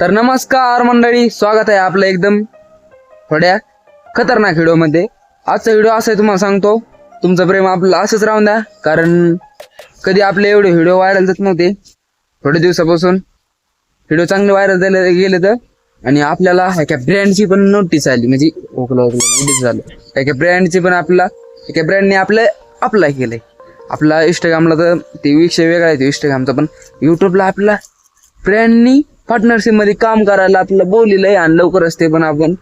तर नमस्कार मंडळी, स्वागत आहे आपलं एकदम थोड्या खतरनाक व्हिडिओमध्ये. आजचा व्हिडिओ असा आहे, तुम्हाला सांगतो तुमचं प्रेम आपलं असंच राहून द्या. कारण कधी आपले एवढे व्हिडिओ व्हायरल जात नव्हते. थोड्या दिवसापासून व्हिडिओ चांगले व्हायरल झाले गेले तर, आणि आपल्याला एका ब्रँडची पण नोटीस आली, म्हणजे नोटीस झालं एका ब्रँडची पण. एका ब्रँडने आपलं अप्लाय केलंय. आपला इंस्टाग्रामला तर ते विषय वेगळा आहे, इंस्टाग्रामचा, पण युट्यूबला आपला ब्रँडनी पार्टनरशिप मध्ये काम करायला आपलं बोललेलं आणि लवकरच ते पण आपण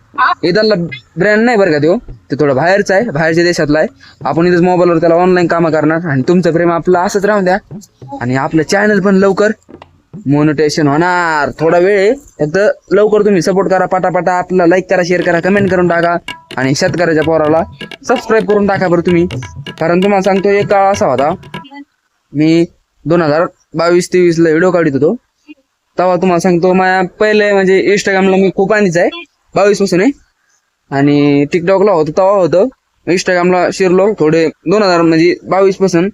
इथला ब्रँड नाही बरं का, ते थोडं बाहेरचा आहे, बाहेरच्या देशातला आहे. आपण इथंच मोबाईलवर त्याला ऑनलाईन कामं करणार आणि तुमचं प्रेम आपलं असंच राहून द्या. आणि आपलं चॅनल पण लवकर मोनेटायझेशन होणार. थोडा वेळ आहे, फक्त लवकर तुम्ही सपोर्ट करा. पटापटा आपला लाईक करा, शेअर करा, कमेंट करून टाका आणि शेतकऱ्याच्या पोराला सबस्क्राईब करून टाका बरं तुम्ही. कारण तुम्हाला सांगतो, एक काळ असा होता, मी 2022-23 व्हिडिओ काढत होतो तेव्हा. तुम्हाला सांगतो माझ्या पहिले म्हणजे इंस्टाग्रामला मी खूप आधीच आहे, 22 पासून आहे. आणि टिकटॉकला होतो तेव्हा होतं. इंस्टाग्रामला शिरलो थोडे 2000 म्हणजे 22 पासून.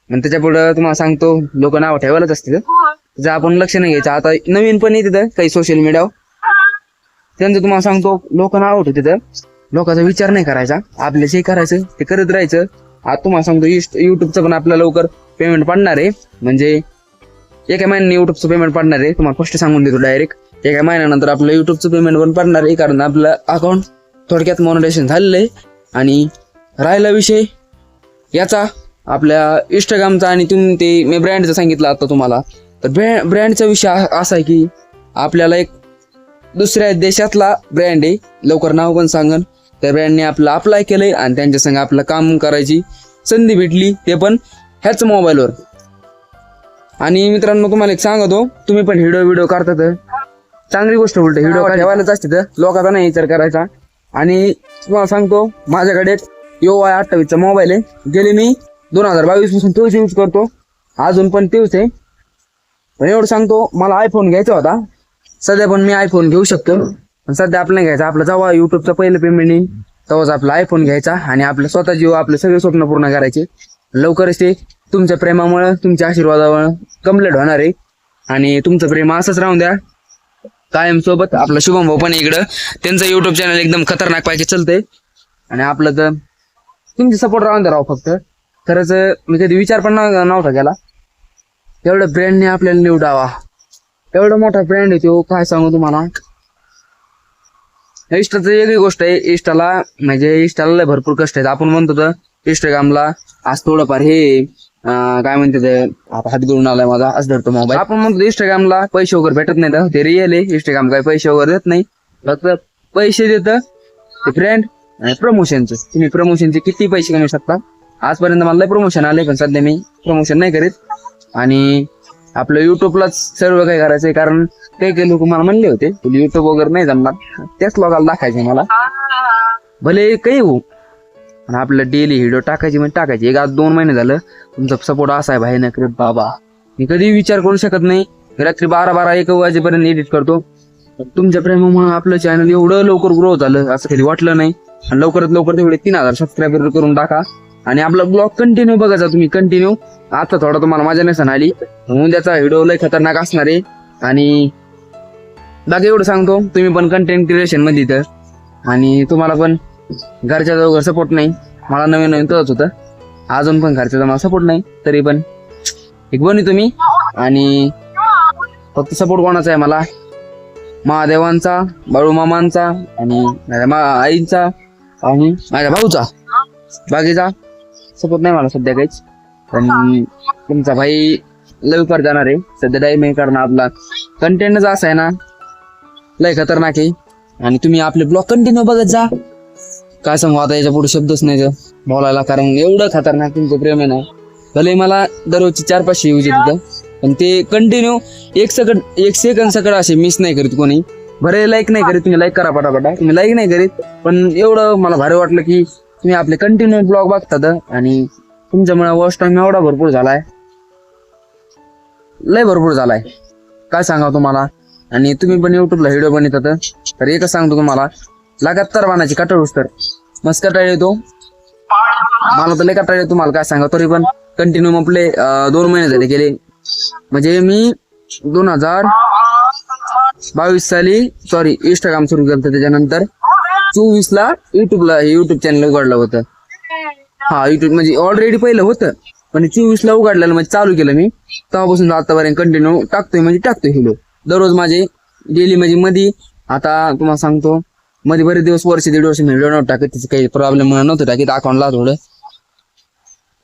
आणि त्याच्या पुढे तुम्हाला सांगतो लोक नाव ठेवायलाच असते, त्याचं आपण लक्ष नाही घ्यायचं. आता नवीन पण येते तिथं काही सोशल मीडियावर, त्यांचं तुम्हाला सांगतो लोक नाव होतं तिथं. लोकांचा विचार नाही करायचा, आपल्या जे करायचं ते करत राहायचं. आता तुम्हाला सांगतो युट्यूबचं पण आपल्याला लवकर पेमेंट पडणार आहे. म्हणजे एका महिन्याने युट्यूबचं पेमेंट पडणार आहे, तुम्हाला फर्स्ट सांगून देतो डायरेक्ट. एका महिन्यानंतर आपलं युट्यूबचं पेमेंट पण पडणार आहे, कारण आपलं अकाउंट थोडक्यात मोनेटायझेशन झालेलं आहे. आणि राहिला विषय याचा आपल्या इंस्टाग्रामचा, आणि तुम्ही ते मी ब्रँडचं सांगितलं आता तुम्हाला. तर ब्रँडचा विषय असा आहे की आपल्याला एक दुसऱ्या देशातला ब्रँड आहे, लवकर नाव पण सांगन. त्या ब्रँडने आपलं अप्लाय केलंय आणि त्यांच्या संग आपलं काम करायची संधी भेटली, ते पण ह्याच मोबाईलवर. आणि मित्रांनो तुम्हाला एक सांगतो, तुम्ही पण व्हिडिओ करतात, चांगली गोष्ट. उलट व्हिडिओ ठेवायलाच असते तर लोकांचा नाही विचार करायचा. आणि तुम्हाला सांगतो माझ्याकडे YO28चा मोबाईल आहे. गेले मी 2022 पासून तोच यूज करतो, अजून पण तेच आहे. पण एवढं सांगतो, मला आयफोन घ्यायचा होता. सध्या पण मी आयफोन घेऊ शकतो, पण सध्या आपलं नाही घ्यायचा. आपलं जेव्हा युट्यूबचं पहिलं पेमेंट येईल तेव्हाच आपला आयफोन घ्यायचा आणि आपलं स्वतः आपले सगळे स्वप्न पूर्ण करायचे. लवकरच ते तुमच्या प्रेमामुळे, तुमच्या आशीर्वादामुळे कम्प्लीट होणार आहे. आणि तुमचं प्रेम असंच राहून द्या कायम सोबत. आपला शुभम भाऊ पण इकडं, त्यांचं युट्यूब चॅनल एकदम खतरनाक पैकी चालतंय. आणि आपलं तर तुमची सपोर्ट राहून द्या राव. फक्त खरंच मी कधी विचार पण नव्हता केला, एवढं ब्रँडने आपल्याला निवडावा. एवढा मोठा ब्रँड आहे तो, काय सांगू तुम्हाला. इंस्टाचं वेगळी गोष्ट आहे. इंस्टाला लय भरपूर कष्ट आहेत. आपण म्हणतो तर इंस्टाग्रामला आज थोडंफार हे काय म्हणते ते, हात घेऊन आलाय माझा, आज धरतो मोबाईल. आपण म्हणतो इंस्टाग्रामला पैसे वगैरे भेटत नाही, ते रिअल आहे. इंस्टाग्राम काही पैसे वगैरे देत नाही, फक्त पैसे देतं ते ब्रँड आणि प्रमोशनचं. तुम्ही प्रमोशनचे किती पैसे कमवू शकता. आजपर्यंत मला प्रमोशन आले, पण सध्या मी प्रमोशन नाही करीत. आणि आपलं युट्यूबलाच सर्व काही करायचंय. कारण काही लोक मला म्हणले होते तुला युट्यूब वगैरे नाही जमणार, त्याच लोकांना दाखायचे मला, भले काही होऊ. आणि आपलं डेली व्हिडिओ टाकायची म्हणजे टाकायची. एक आज 2 महिने झालं तुमचा सपोर्ट असा आहे भाई नक्की बाबा, मी कधी विचार करू शकत नाही. रात्री 12-1 वाजेपर्यंत एडिट करतो. तुमच्या प्रेमामुळे आपलं चॅनल एवढं लवकर ग्रो झालं असं कधी वाटलं नाही. आणि लवकरात लवकर तेवढे 3000 सबस्क्रायबर करून टाका. आणि आपला ब्लॉग कंटिन्यू बघायचा तुम्ही, कंटिन्यू. आता थोडा तुम्हाला माझ्या नसन आली, उद्याचा व्हिडिओ लय खतरनाक असणार आहे. आणि बाकी एवढं सांगतो, तुम्ही पण कंटेंट क्रिएशन मध्ये तर, आणि तुम्हाला पण घरच्या जवळ सपोर्ट नाही. मला नवीन तसंच होतं, अजून पण घरच्या मला सपोर्ट नाही. तरी पण एक बनी तुम्ही. आणि फक्त सपोर्ट कोणाचा आहे मला, महादेवांचा, बाळूमामांचा आणि माझ्या आईचा आणि माझ्या भाऊचा. बाकीचा सपोर्ट नाही मला सध्या काहीच. पण तुमचा भाई लवकर जाणार आहे सध्या टाइम आहे, कारण आपला कंटेंटच असा आहे ना, लय खतरनाक आहे. आणि तुम्ही आपले ब्लॉग कंटिन्यू बघत जा. काय सांगू आता, याच्या पुढे शब्दच नाही बोलायला, कारण एवढं खतरनाक तुमचं प्रेम आहे ना. भले मला दररोजची 400-500 येऊ येत, पण ते कंटिन्यू एक सेकंड सकड असे मिस नाही करीत कोणी. बरे लाईक नाही करीत, तुम्ही लाईक करा पटापटा. तुम्ही लाईक नाही करीत, पण एवढं मला भारी वाटलं की तुम्ही आपले कंटिन्यू ब्लॉग बघतात. आणि तुमच्यामुळे वॉच टाइम एवढा भरपूर झालाय, लय भरपूर झालाय, काय सांगावं तुम्हाला. आणि तुम्ही पण युट्यूबला व्हिडिओ बनवतात, तर एकच सांगतो तुम्हाला, लगातार बनायची कटाळूस तर मस्त कटाळ येतो. मला तर लय कटाळ येतो, तुम्हाला काय सांगा. तरी पण कंटिन्यू आपले 2 महिने झाले गेले. म्हणजे मी 2000 22 साली सॉरी इंस्टाग्राम सुरू केलं त्याच्यानंतर 24ला युट्यूब चॅनल उघडलं होतं. हा युट्यूब म्हणजे ऑलरेडी पहिलं होतं पण 24ला उघडलेलं म्हणजे चालू केलं मी. तेव्हापासून आतापर्यंत कंटिन्यू टाकतोय व्हिडिओ दररोज माझे डेली म्हणजे मध्ये. आता तुम्हाला सांगतो मध्ये बरेच दिवस वर्ष दीड वर्ष मी व्हिडिओ नव्हतं टाकत. त्याचं काही प्रॉब्लेम नव्हतं टाकीत.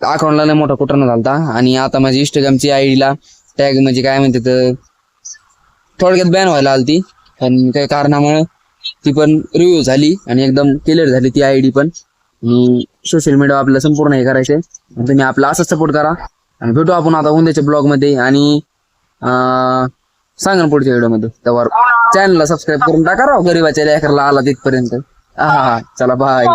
अकाउंटला लय मोठा कुठं झालता. आणि आता माझी इंस्टाग्रामची आयडीला टॅग म्हणजे काय म्हणते तर थोडक्यात बॅन व्हायला आलती पण काही कारणामुळे ती पण रिव्ह्यू झाली आणि एकदम क्लिअर झाली ती आयडी पण. आणि सोशल मीडिया आपल्याला संपूर्ण हे करायचंय. तुम्ही आपला असंच सपोर्ट करा आणि भेटू आपण आता उद्याच्या ब्लॉग मध्ये. आणि सांगा ना पुढच्या व्हिडिओ मध्ये. त्यावर चॅनलला सबस्क्राईब करून टाका राव गरीबाच्या लेकराला आला तिथपर्यंत. हा चला बाय.